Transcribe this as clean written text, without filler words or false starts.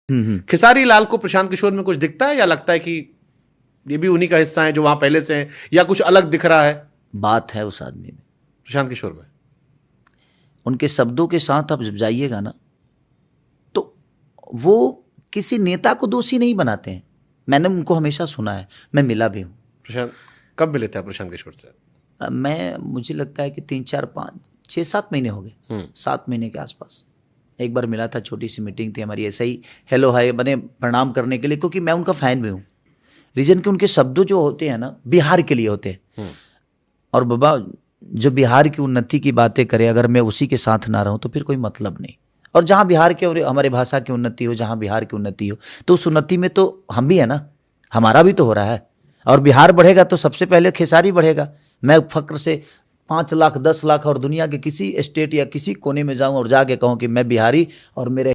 खेसारी लाल को प्रशांत किशोर में कुछ दिखता है या लगता है कि ये भी उन्हीं का हिस्सा है जो वहां पहले से हैं, या कुछ अलग दिख रहा है? बात है उस आदमी में, प्रशांत किशोर में उनके शब्दों के साथ आप जब जाइएगा ना तो वो किसी नेता को दोषी नहीं बनाते हैं। मैंने उनको हमेशा सुना है, मैं मिला भी हूँ। प्रशांत कब मिले थे आप प्रशांत किशोर से? मुझे लगता है कि 3, 4, 5, 6, 7 महीने हो गए, 7 महीने के आसपास। एक बार मिला था, छोटी सी मीटिंग थी हमारी, ऐसे ही हेलो हाय बने प्रणाम करने के लिए, क्योंकि मैं उनका फ़ैन भी हूँ। रीजन कि उनके शब्दों जो होते हैं ना बिहार के लिए होते हैं। और बाबा जो बिहार की उन्नति की बातें करे, अगर मैं उसी के साथ ना रहूं तो फिर कोई मतलब नहीं। और जहाँ बिहार के और हमारे भाषा की उन्नति हो, जहाँ बिहार की उन्नति हो, तो उस उन्नति में तो हम भी है ना, हमारा भी तो हो रहा है। और बिहार बढ़ेगा तो सबसे पहले खेसारी बढ़ेगा। मैं फक्र से 5 लाख 10 लाख और दुनिया के किसी स्टेट या किसी कोने में जाऊं और जाके कहूं कि मैं बिहारी और मेरे